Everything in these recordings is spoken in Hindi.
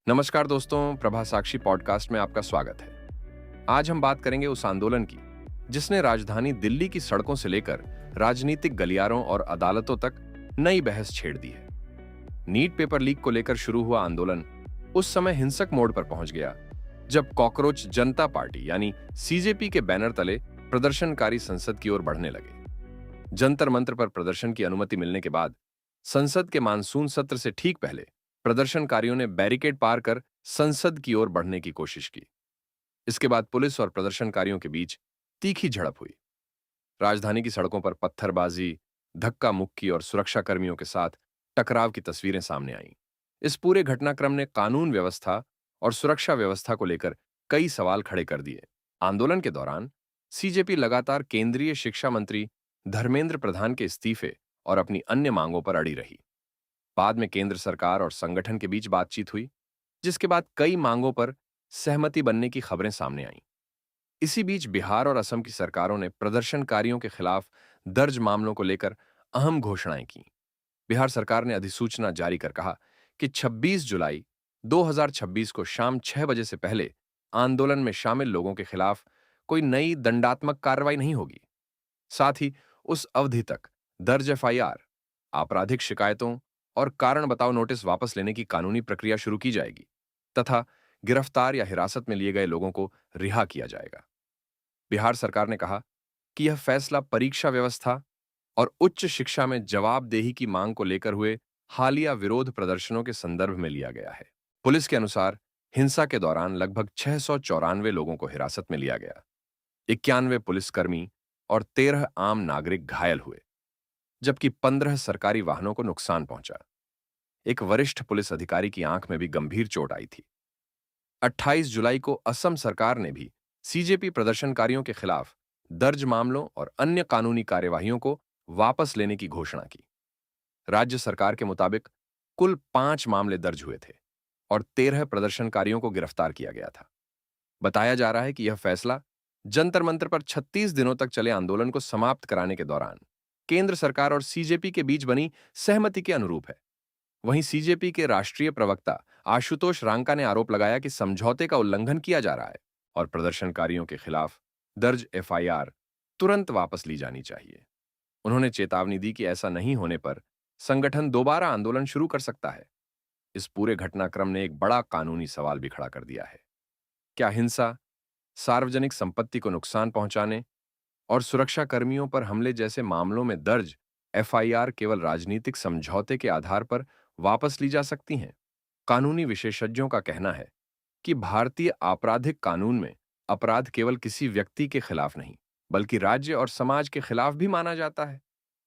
नमस्कार दोस्तों, प्रभा साक्षी पॉडकास्ट में आपका स्वागत है। आज हम बात करेंगे उस आंदोलन की जिसने राजधानी दिल्ली की सड़कों से लेकर राजनीतिक गलियारों और अदालतों तक नई बहस छेड़ दी है। नीट पेपर लीक को लेकर शुरू हुआ आंदोलन उस समय हिंसक मोड़ पर पहुंच गया जब कॉकरोच जनता पार्टी यानी सीजेपी के बैनर तले प्रदर्शनकारी संसद की ओर बढ़ने लगे। जंतर मंतर पर प्रदर्शन की अनुमति मिलने के बाद संसद के मानसून सत्र से ठीक पहले प्रदर्शनकारियों ने बैरिकेड पार कर संसद की ओर बढ़ने की कोशिश की। इसके बाद पुलिस और प्रदर्शनकारियों के बीच तीखी झड़प हुई। राजधानी की सड़कों पर पत्थरबाजी, धक्का मुक्की और सुरक्षाकर्मियों के साथ टकराव की तस्वीरें सामने आईं। इस पूरे घटनाक्रम ने कानून व्यवस्था और सुरक्षा व्यवस्था को लेकर कई सवाल खड़े कर दिए। आंदोलन के दौरान सीजेपी लगातार केंद्रीय शिक्षा मंत्री धर्मेंद्र प्रधान के इस्तीफे और अपनी अन्य मांगों पर अड़ी रही। बाद में केंद्र सरकार और संगठन के बीच बातचीत हुई, जिसके बाद कई मांगों पर सहमति बनने की खबरें सामने आईं। इसी बीच बिहार और असम की सरकारों ने प्रदर्शनकारियों के खिलाफ दर्ज मामलों को लेकर अहम घोषणाएं की। बिहार सरकार ने अधिसूचना जारी कर कहा कि 26 जुलाई 2026 को शाम 6 बजे से पहले आंदोलन में शामिल लोगों के खिलाफ कोई नई दंडात्मक कार्रवाई नहीं होगी। साथ ही उस अवधि तक दर्ज एफआईआर, आपराधिक शिकायतों और कारण बताओ नोटिस वापस लेने की कानूनी प्रक्रिया शुरू की जाएगी तथा गिरफ्तार या हिरासत में लिए गए लोगों को रिहा किया जाएगा। बिहार सरकार ने कहा कि यह फैसला परीक्षा व्यवस्था और उच्च शिक्षा में जवाबदेही की मांग को लेकर हुए हालिया विरोध प्रदर्शनों के संदर्भ में लिया गया है। पुलिस के अनुसार हिंसा के दौरान लगभग 694 लोगों को हिरासत में लिया गया। 91 पुलिसकर्मी और 13 आम नागरिक घायल हुए, जबकि 15 सरकारी वाहनों को नुकसान पहुंचा। एक वरिष्ठ पुलिस अधिकारी की आंख में भी गंभीर चोट आई थी। 28 जुलाई को असम सरकार ने भी सीजेपी प्रदर्शनकारियों के खिलाफ दर्ज मामलों और अन्य कानूनी कार्यवाहियों को वापस लेने की घोषणा की। राज्य सरकार के मुताबिक कुल 5 मामले दर्ज हुए थे और 13 प्रदर्शनकारियों को गिरफ्तार किया गया था। बताया जा रहा है कि यह फैसला जंतर मंतर पर 36 दिनों तक चले आंदोलन को समाप्त कराने के दौरान केंद्र सरकार और सीजेपी के बीच बनी सहमति के अनुरूप है। वहीं सीजेपी के राष्ट्रीय प्रवक्ता आशुतोष रांका ने आरोप लगाया कि समझौते का उल्लंघन किया जा रहा है और प्रदर्शनकारियों के खिलाफ दर्ज एफआईआर तुरंत वापस ली जानी चाहिए। उन्होंने चेतावनी दी कि ऐसा नहीं होने पर संगठन दोबारा आंदोलन शुरू कर सकता है। इस पूरे घटनाक्रम ने एक बड़ा कानूनी सवाल भी खड़ा कर दिया है। क्या हिंसा, सार्वजनिक संपत्ति को नुकसान पहुंचाने और सुरक्षा कर्मियों पर हमले जैसे मामलों में दर्ज एफआईआर केवल राजनीतिक समझौते के आधार पर वापस ली जा सकती हैं? कानूनी विशेषज्ञों का कहना है कि भारतीय आपराधिक कानून में अपराध केवल किसी व्यक्ति के खिलाफ नहीं, बल्कि राज्य और समाज के खिलाफ भी माना जाता है।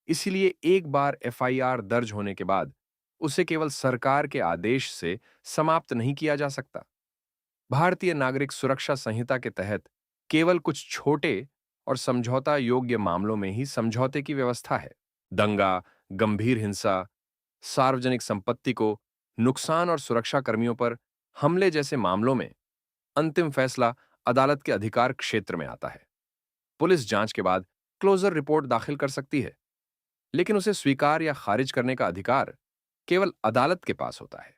इसीलिए एक बार एफआईआर दर्ज होने के बाद उसे केवल सरकार के आदेश से समाप्त नहीं किया जा सकता। भारतीय नागरिक सुरक्षा संहिता के तहत केवल कुछ छोटे और समझौता योग्य मामलों में ही समझौते की व्यवस्था है। दंगा, गंभीर हिंसा, सार्वजनिक संपत्ति को नुकसान और सुरक्षा कर्मियों पर हमले जैसे मामलों में अंतिम फैसला अदालत के अधिकार क्षेत्र में आता है। पुलिस जांच के बाद क्लोजर रिपोर्ट दाखिल कर सकती है, लेकिन उसे स्वीकार या खारिज करने का अधिकार केवल अदालत के पास होता है।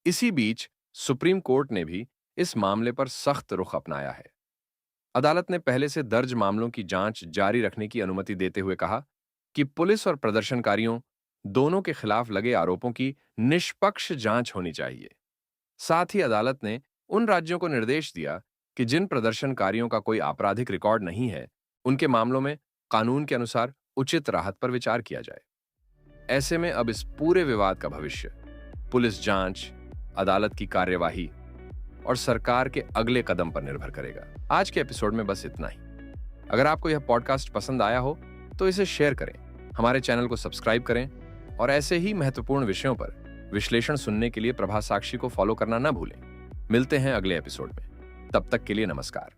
इसी बीच सुप्रीम कोर्ट ने भी इस मामले पर सख्त रुख अपनाया है। अदालत ने पहले से दर्ज मामलों की जांच जारी रखने की अनुमति देते हुए कहा कि पुलिस और प्रदर्शनकारियों दोनों के खिलाफ लगे आरोपों की निष्पक्ष जांच होनी चाहिए। साथ ही अदालत ने उन राज्यों को निर्देश दिया कि जिन प्रदर्शनकारियों का कोई आपराधिक रिकॉर्ड नहीं है, उनके मामलों में कानून के अनुसार उचित राहत पर विचार किया जाए। ऐसे में अब इस पूरे विवाद का भविष्य पुलिस जांच, अदालत की कार्यवाही और सरकार के अगले कदम पर निर्भर करेगा। आज के एपिसोड में बस इतना ही। अगर आपको यह पॉडकास्ट पसंद आया हो तो इसे शेयर करें, हमारे चैनल को सब्सक्राइब करें और ऐसे ही महत्वपूर्ण विषयों पर विश्लेषण सुनने के लिए प्रभा साक्षी को फॉलो करना ना भूलें। मिलते हैं अगले एपिसोड में। तब तक के लिए नमस्कार।